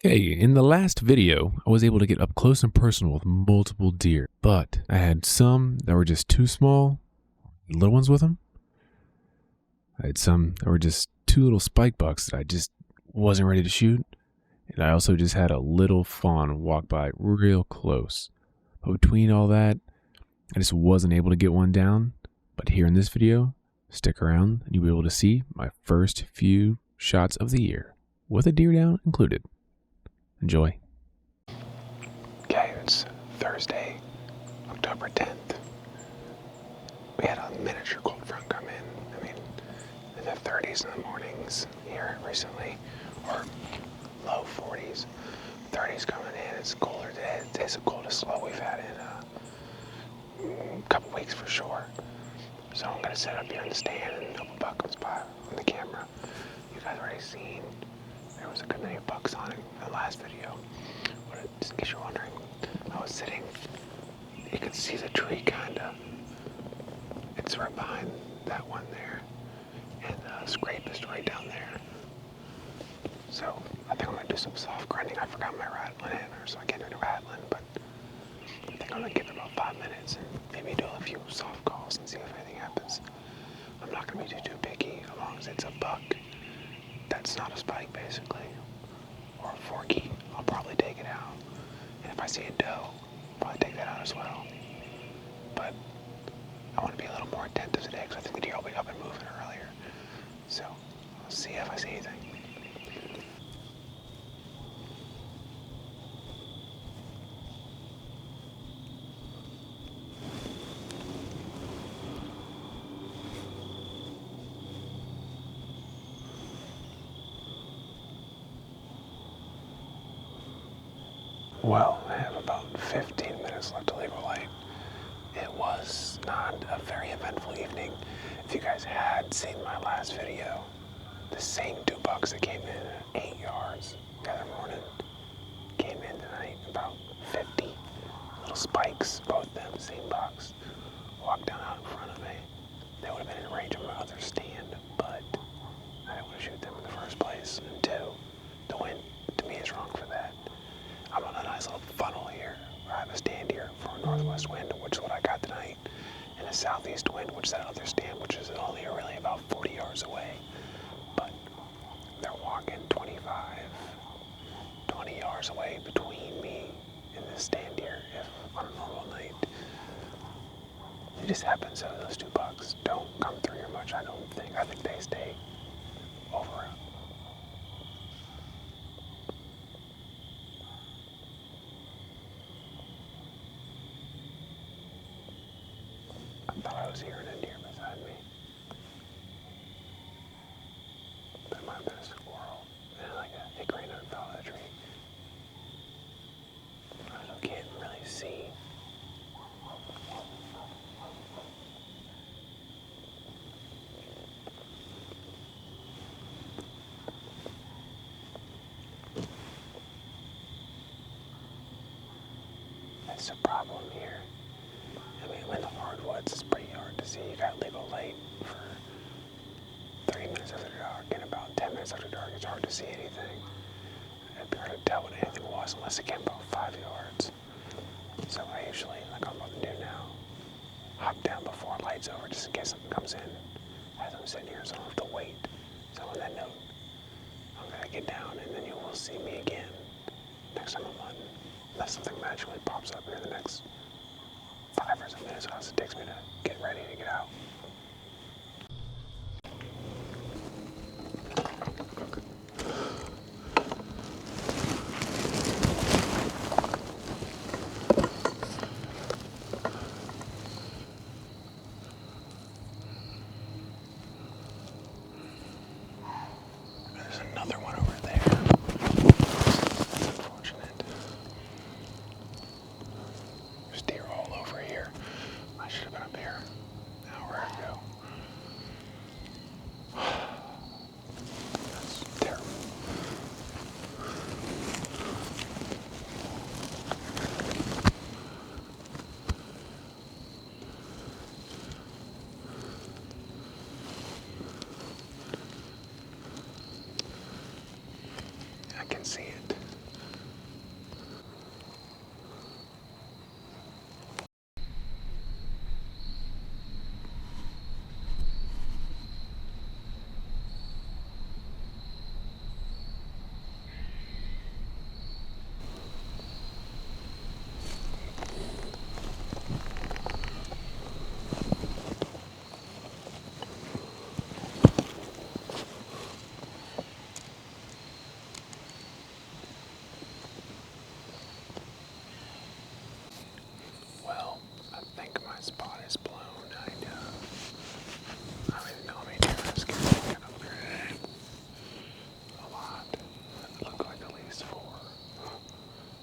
Okay, in the last video, I was able to get up close and personal with multiple deer, but I had some that were just too small, little ones with them. I had some that were just two little spike bucks that I just wasn't ready to shoot. And I also just had a little fawn walk by real close. But between all that, I just wasn't able to get one down. But here in this video, stick around and you'll be able to see my first few shots of the year, with a deer down included. Enjoy. Okay, it's Thursday, October 10th. We had a miniature cold front come in. In the 30s in the mornings here recently, or low 40s. 30s coming in. It's colder today. It's the coldest low we've had in a couple weeks for sure. So I'm gonna sit up here in the stand and hope a buck comes by on the camera. You guys already seen. There was a good many bucks on it in the last video. But just in case you're wondering, I was sitting, you can see the tree kinda. It's right behind that one there. And the scrape is right down there. So I think I'm gonna do some soft grinding. I forgot my rattling in, so I can't do the rattling, but I think I'm gonna give it about 5 minutes and maybe do a few soft calls and see if anything happens. I'm not gonna be too picky as long as it's a buck. That's not a spike, basically, or a forky. I'll probably take it out. And if I see a doe, I'll probably take that out as well. But I want to be a little more attentive today because I think the deer will be up and moving earlier. So I'll see if I see anything. Well, I have about 15 minutes left to leave a light. It was not a very eventful evening. If you guys had seen my last video, the same two bucks that came in at 8 yards the other morning came in tonight about 50 little spikes, both them, same bucks, walked down out in front of me. They would have been in range of my other stand, but I didn't want to shoot them in the first place. And two, the wind to me is wrong for that. I'm on a nice little funnel here, where I have a stand here for a northwest wind, which is what I got tonight, and a southeast wind, which is that other stand, which is only really about 40 yards away. But they're walking 20 yards away between me and this stand here, if on a normal night. It just happens that those two bucks don't come through here much, I don't think. I think they stay over. I thought I was hearing a deer beside me. But it might have been a squirrel. And like a hickory nut fell out of the tree. I also can't really see. That's the problem here. In the hardwoods, it's pretty hard to see. You gotta leave a light for 3 minutes after dark, and about 10 minutes after dark, it's hard to see anything. It'd be hard to tell what anything was unless it came about 5 yards. So I usually, like I'm about to do now, hop down before light's over just in case something comes in as I'm sitting here, so I don't have to wait. So on that note, I'm gonna get down and then you will see me again next time I'm hunting. Unless something magically pops up here in the next 5 or so minutes, how it takes me to get ready to get out. There's another one over there. That's unfortunate. There's deer all over here. I should have been up here an hour spot is blown. I don't even know how many deer I scared thinking up there. A lot. It looked like at least 4.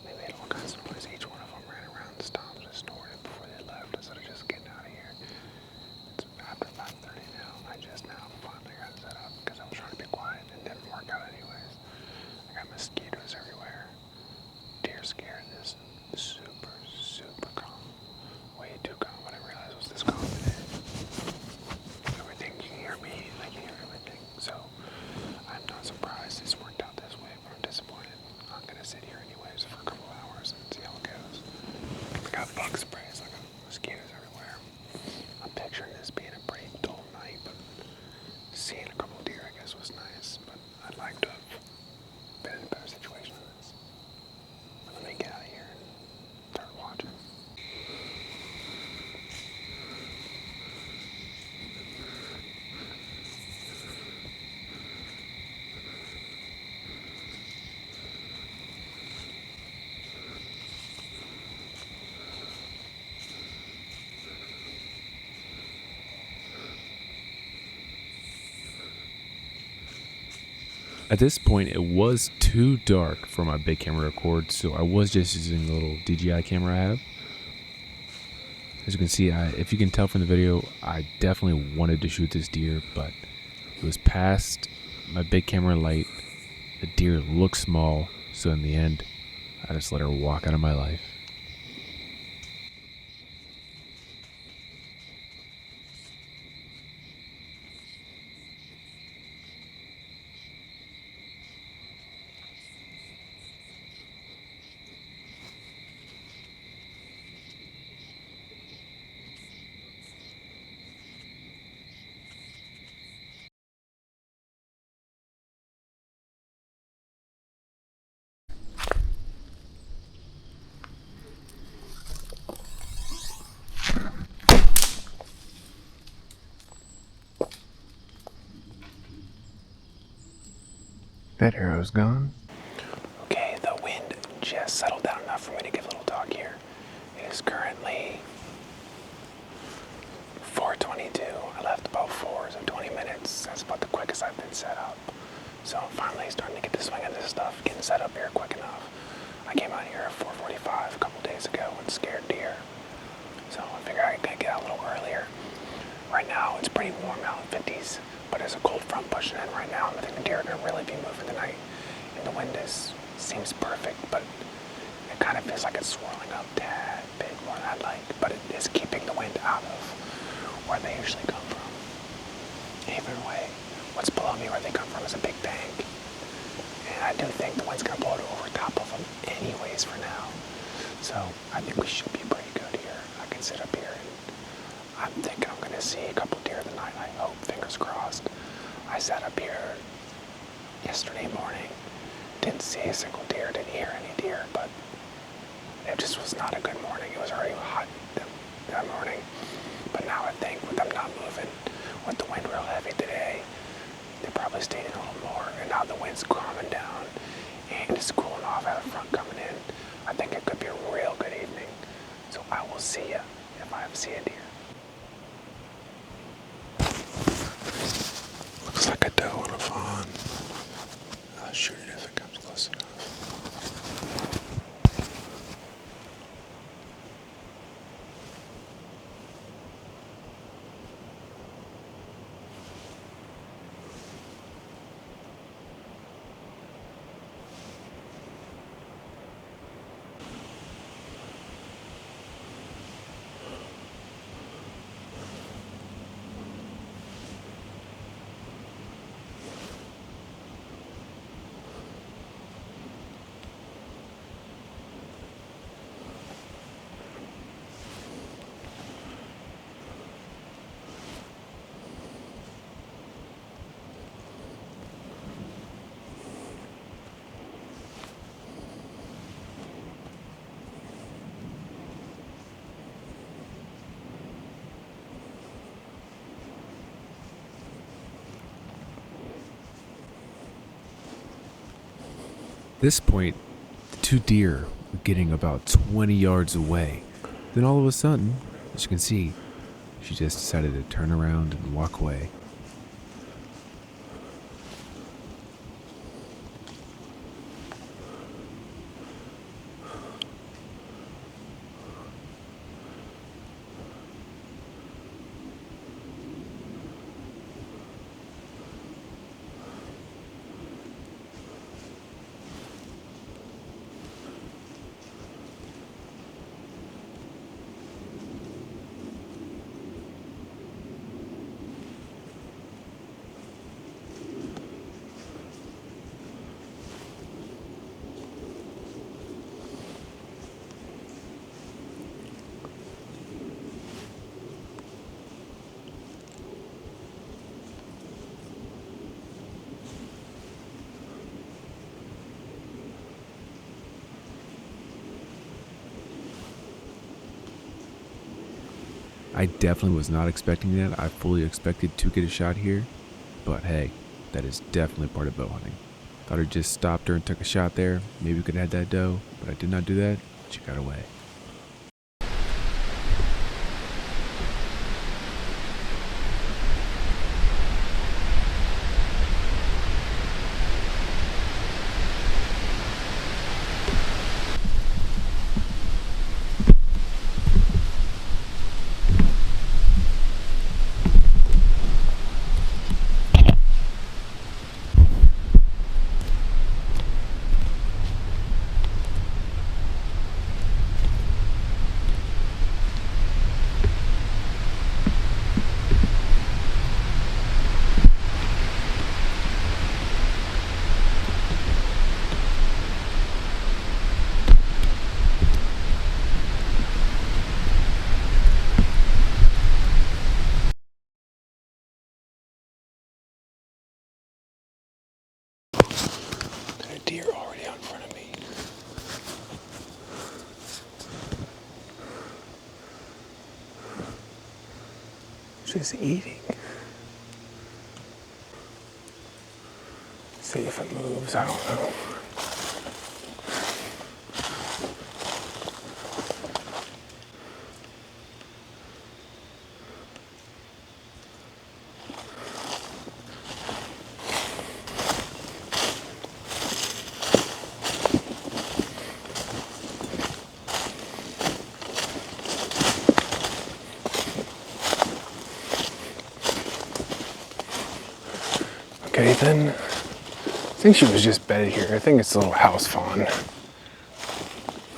They made all kinds of noise. Each one of them ran around and stopped and snorted before they left instead of just getting out of here. It's after 5:30 now. I just now finally got set up because I was trying to be quiet and didn't work out anyways. I got mosquitoes everywhere. Deer scared is super, super calm. Way too calm. What I realized was this calm today. Everything, you can hear me, I can hear everything. So I'm not surprised it's worked out this way, but I'm disappointed. I'm gonna sit here anyways for a couple hours and see how it goes. I got bug sprays, I got mosquitoes everywhere. I'm picturing this being a pretty dull night, but seeing a couple deer I guess was nice, but I'd like to have been in a better situation than this. Let me get out of here and start watching. At this point, it was too dark for my big camera to record, so I was just using the little DJI camera I have. As you can see, if you can tell from the video, I definitely wanted to shoot this deer, but it was past my big camera light. The deer looked small, so in the end, I just let her walk out of my life. That arrow's gone. Okay, the wind just settled down enough for me to give a little talk here. It is currently 4:22. I left about 4, so 20 minutes. That's about the quickest I've been set up. So I'm finally starting to get the swing of this stuff, getting set up here quick enough. I came out here at 4:45 a couple days ago and scared deer. So I figured I could get out a little earlier. Right now it's pretty warm out, 50s, but there's a cold front pushing in right now. I think the deer are gonna really be moving tonight. And the wind seems perfect, but it kind of feels like it's swirling up a tad bit more than I'd like, but it is keeping the wind out of where they usually come from. Either way, what's below me where they come from is a big bank. And I do think the wind's gonna blow it over top of them anyways for now. So I think we should be pretty good here. I can sit up here and I'm thinking I'm gonna see a couple deer tonight. I hope, fingers crossed. I sat up here yesterday morning, didn't see a single deer, didn't hear any deer, but it just was not a good morning. It was already hot that morning. But now I think with them not moving, with the wind real heavy today, they probably stayed in a little more. And now the wind's calming down and it's cooling off out of front coming in. I think it could be a real good evening. So I will see ya if I see a deer. Looks like a doe and a fawn. I'll shoot it if it comes close enough. At this point, the 2 deer were getting about 20 yards away. Then all of a sudden, As you can see, she just decided to turn around and walk away. I definitely was not expecting that. I fully expected to get a shot here, but hey, that is definitely part of bow hunting. Thought I'd just stopped her and took a shot there. Maybe we could have had that doe, but I did not do that. She got away. A deer already out in front of me. She's eating. See if it moves, I don't know. Okay, then I think she was just bedded here. I think it's a little house fawn.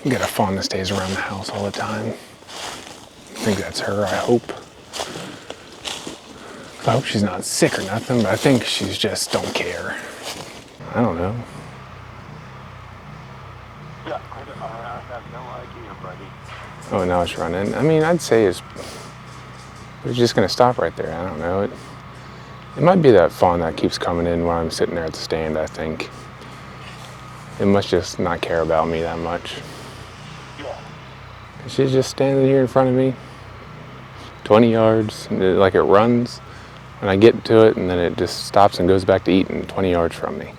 You got a fawn that stays around the house all the time. I think that's her, I hope. I hope she's not sick or nothing, but I think she's just don't care. I don't know. Yeah, I have no idea, buddy. Oh, now it's running. I mean, I'd say it's just gonna stop right there. I don't know. It might be that fawn that keeps coming in when I'm sitting there at the stand, I think. It must just not care about me that much. Yeah. She's just standing here in front of me, 20 yards, like it runs, and I get to it, and then it just stops and goes back to eating 20 yards from me.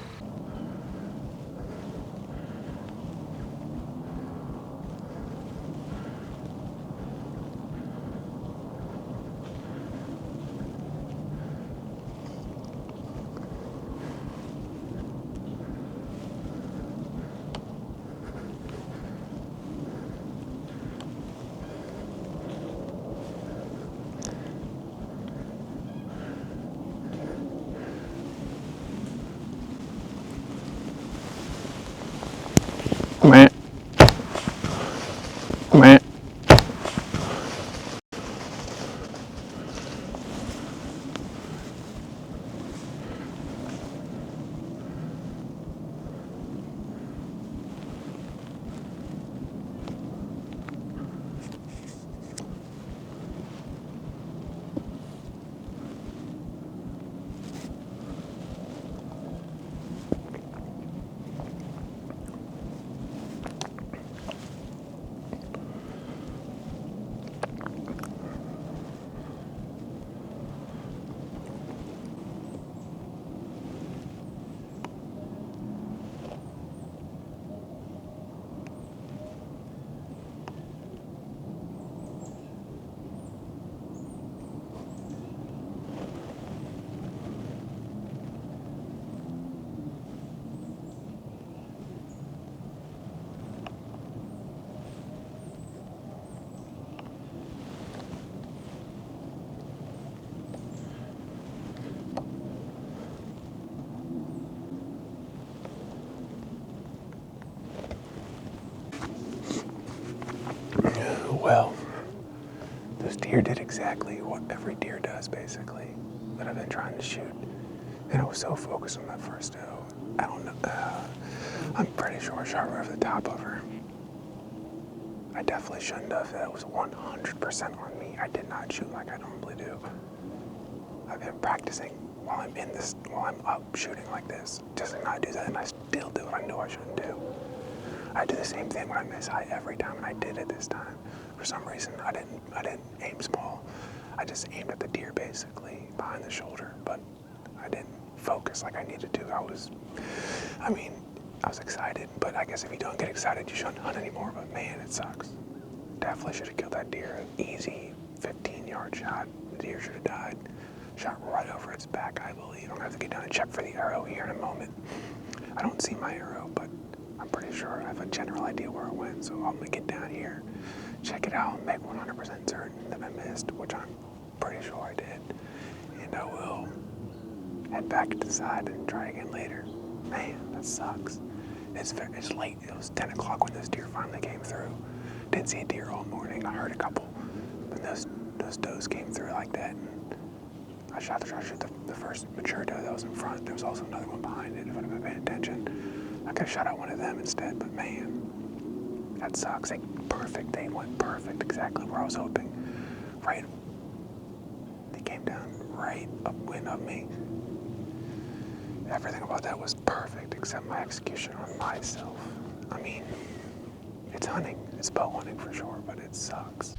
Meh. Meh. well, this deer did exactly what every deer does, basically, that I've been trying to shoot. And I was so focused on that first doe. I don't know. I'm pretty sure I shot right over the top of her. I definitely shouldn't have. That was 100% on me. I did not shoot like I normally do. I've been practicing while I'm up shooting like this, just to not do that, and I still do what I know I shouldn't do. I do the same thing when I miss high every time, and I did it this time. For some reason, I didn't aim small. I just aimed at the deer basically behind the shoulder, but I didn't focus like I needed to. I was excited, but I guess if you don't get excited, you shouldn't hunt anymore. But man, it sucks. Definitely should have killed that deer. Easy 15-yard shot. The deer should have died. Shot right over its back, I believe. I'm gonna have to get down and check for the arrow here in a moment. I don't see my arrow, but I'm pretty sure I have a general idea where it went. So I'm gonna get down here, check it out, and make 100% certain that I missed, which I'm pretty sure I did. And I will head back to the side and try again later. Man, that sucks. It's late. It was 10 o'clock when this deer finally came through. Didn't see a deer all morning. I heard a couple, but those does came through like that. And I shot the first mature doe that was in front. There was also another one behind it. If I'd have been paying attention, I could have shot at one of them instead. But man, that sucks. They went perfect, exactly where I was hoping. Right, they came down right upwind of me. Everything about that was perfect except my execution on myself. I mean, it's hunting. It's bow hunting for sure, but it sucks.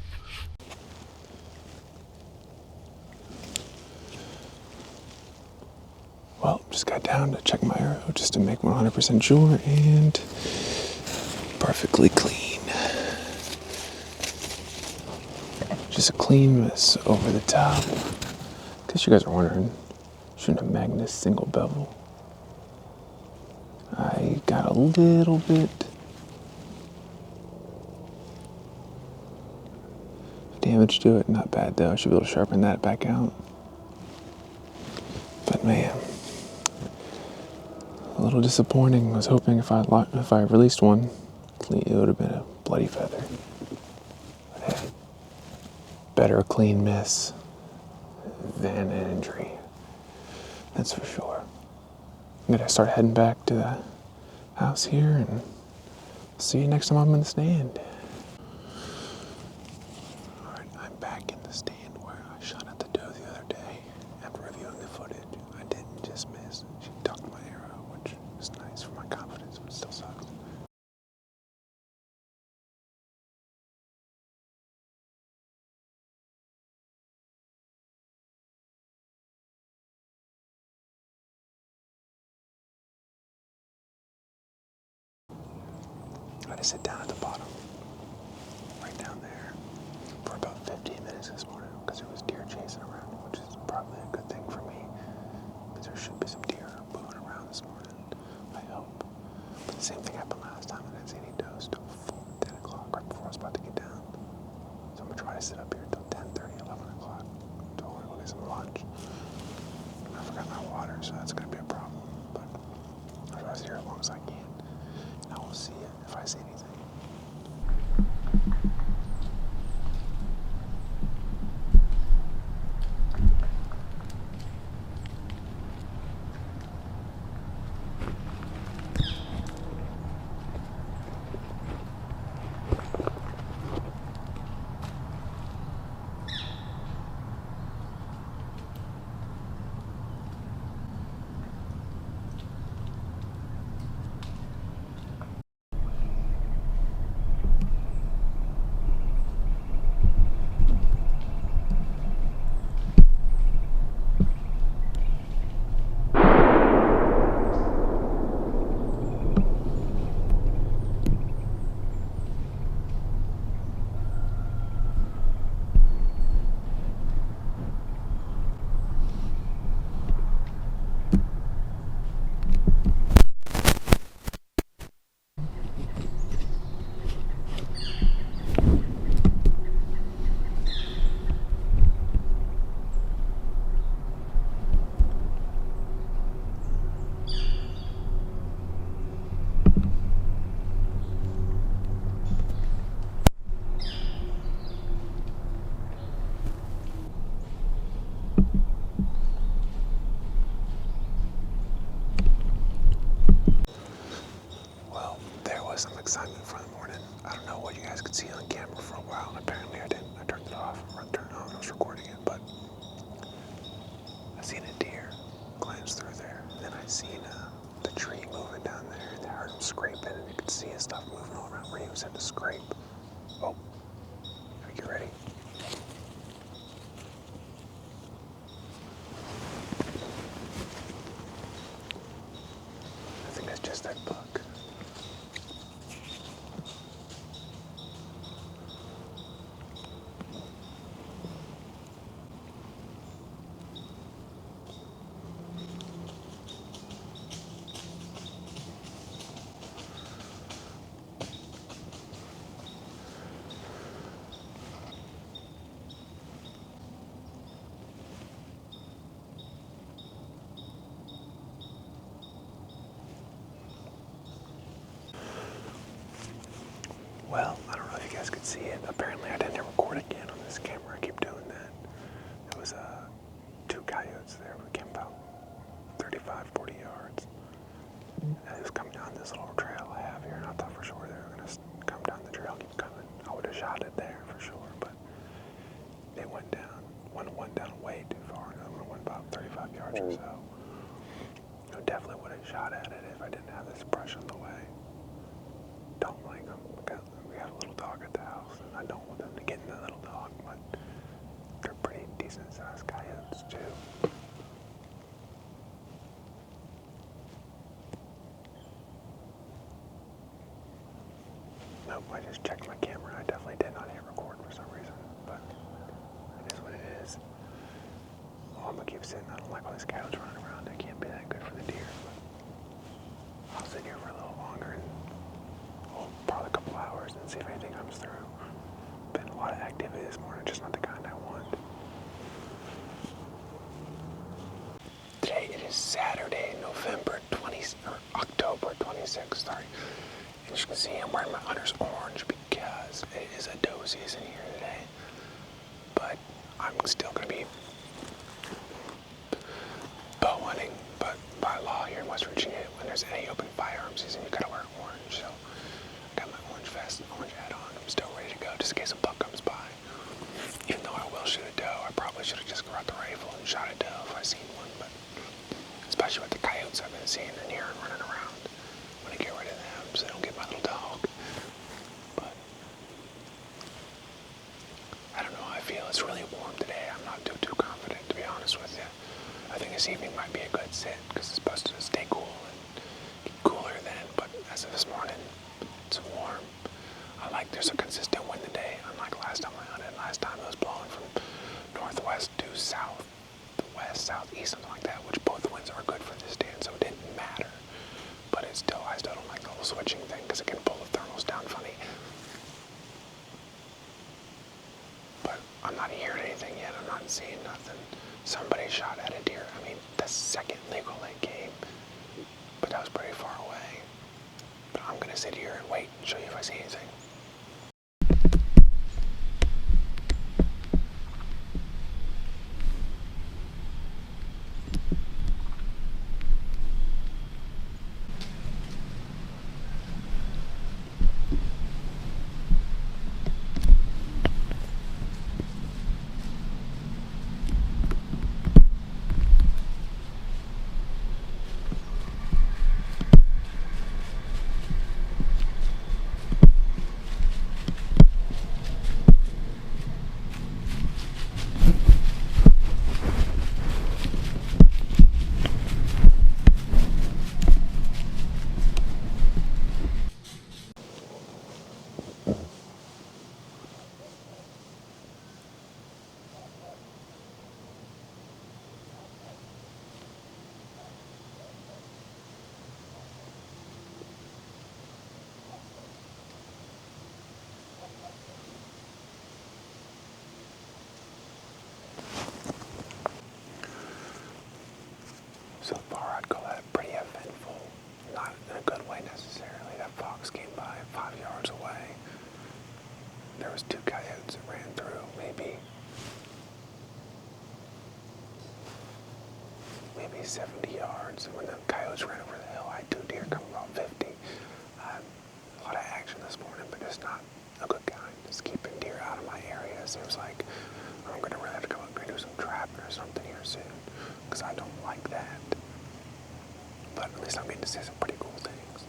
Well, just got down to check my arrow just to make 100% sure, and perfectly clean. Just a clean miss over the top. In case you guys are wondering, shooting a Magnus single bevel. I got a little bit damage to it. Not bad though. I should be able to sharpen that back out. But man, a little disappointing. I was hoping if I released one, it would have been a bloody feather. But hey, better a clean miss than an injury. That's for sure. I'm gonna start heading back to the house here, and see you next time I'm in the stand. Alright, I'm back in the stand where I shot at the doe the other day. After reviewing the footage, I didn't just miss. She ducked my arrow, which is nice for my confidence, but it still sucks. I had to sit down at the bottom, right down there, for about 15 minutes this morning because there was deer chasing around, which is probably a good thing for me because there should be some deer moving around this morning, I hope. But the same thing happened last time. I didn't see any does till 10 o'clock, right before I was about to get down. So I'm going to try to sit up here till 10:30, 11 o'clock. So I'm going to go get some lunch. I forgot my water, so that's going to be a problem. But I'll try to sit here as long as I can. And I will see you if I see anything. was some excitement for the morning. I don't know what you guys could see on camera for a while, and apparently I didn't. I turned it off, or turned it on, I was recording it, but I seen a deer glance through there, and then I seen the tree moving down there, and I heard him scraping, and you could see his stuff moving all around where he was at the scrape. Oh, are you ready? I think that's just that buck. Well, I don't know if you guys could see it. Apparently I didn't record again on this camera. I keep doing that. There was two coyotes there. We came about 35, 40 yards. And it was coming down this little trail I have here, and I thought for sure they were going to come down the trail, keep coming. I would have shot it there for sure, but they went down. One went down way too far, and the other one went about 35 yards or so. I definitely would have shot at it if I didn't have this brush on the way. Don't like them. We got a little dog at the house, and I don't want them to get in the little dog, but they're pretty decent sized coyotes too. Nope, I just checked my camera. I definitely did not hit record for some reason, but it is what it is. Oh, I'm gonna keep sitting. I don't like all these coyotes running around. They can't be that good for the deer, but I'll sit here for a little longer and probably a couple hours and see if anything comes through. Been a lot of activity this morning, just not the kind I want. Today it is Saturday, October 26th, sorry. And as you can see, I'm wearing my hunter's orange because it is a doe season here today. But I'm still going to be bow hunting, but by law here in West Virginia, when there's any open firearm season, you gotta wear orange. So I got my orange vest and orange hat on. I'm still ready to go just in case a buck comes by. Even though I will shoot a doe, I probably should have just grabbed the rifle and shot a doe if I seen one. But especially with the coyotes I've been seeing in here and running around, I'm gonna get rid of them so they don't get my little dog. But I don't know how I feel. It's really warm today. I'm not too confident, to be honest with you. I think this evening might be a good sit because it's supposed to stay cool and get cooler then. But as of this morning, it's warm. There's a consistent wind today, unlike last time I hunted. Last time it was blowing from northwest to south, west, southeast, something like that, which both winds are good for this stand, so it didn't matter. But I still don't like the whole switching thing because it can pull the thermals down funny. But I'm not hearing anything yet. I'm not seeing nothing. Somebody shot at a deer. I mean, the second legal lake came, but that was pretty far away. But I'm gonna sit here and wait and show you if I see anything. So far, I'd call that pretty eventful. Not in a good way necessarily. That fox came by 5 yards away. There was two coyotes that ran through, maybe 70 yards. And when the coyotes ran over the hill, I had two deer come about 50. A lot this morning, but just not a good kind. Just keeping deer out of my area. Seems like I'm gonna really have to go up here and do some trapping or something here soon, because I don't like that. But at least I'm getting to see some pretty cool things.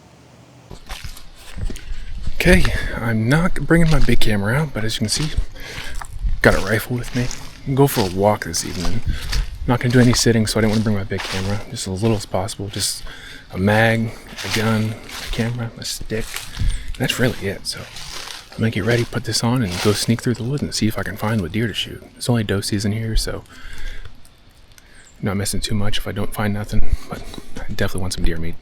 Okay, I'm not bringing my big camera out, but as you can see, got a rifle with me. I'm going to go for a walk this evening. I'm not going to do any sitting, so I didn't want to bring my big camera. Just as little as possible. Just a mag, a gun, a camera, a stick. And that's really it. So I'm going to get ready, put this on, and go sneak through the woods and see if I can find what deer to shoot. It's only doe season here, so I'm not missing too much if I don't find nothing. But I definitely want some deer meat.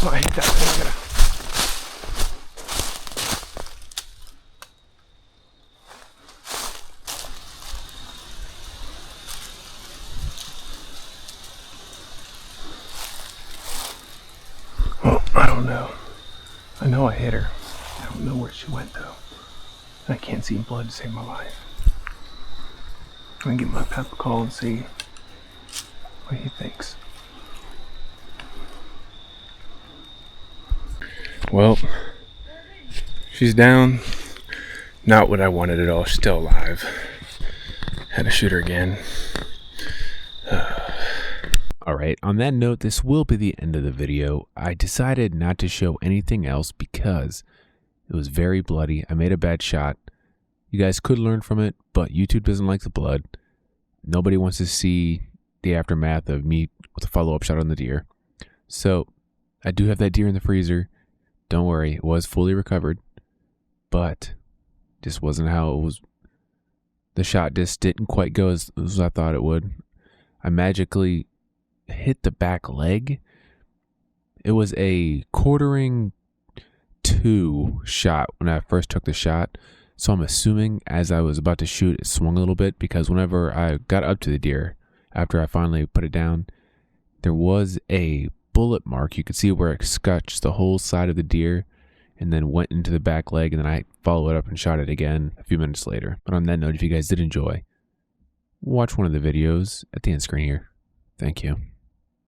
Oh, I hit that thing. Oh, I don't know. I know I hit her. I don't know where she went though. I can't see blood to save my life. I'm gonna get my pep a call and see what he thinks. Well, she's down. Not what I wanted at all. She's still alive. Had to shoot her again. Alright, on that note, this will be the end of the video. I decided not to show anything else because it was very bloody. I made a bad shot. You guys could learn from it, but YouTube doesn't like the blood. Nobody wants to see the aftermath of me with a follow-up shot on the deer. So, I do have that deer in the freezer. Don't worry, it was fully recovered. But, just wasn't how it was. The shot just didn't quite go as I thought it would. I magically hit the back leg. It was a quartering 2 shot when I first took the shot. So I'm assuming as I was about to shoot, it swung a little bit because whenever I got up to the deer, after I finally put it down, there was a bullet mark. You could see where it scratched the whole side of the deer and then went into the back leg, and then I followed it up and shot it again a few minutes later. But on that note, if you guys did enjoy, watch one of the videos at the end screen here. Thank you.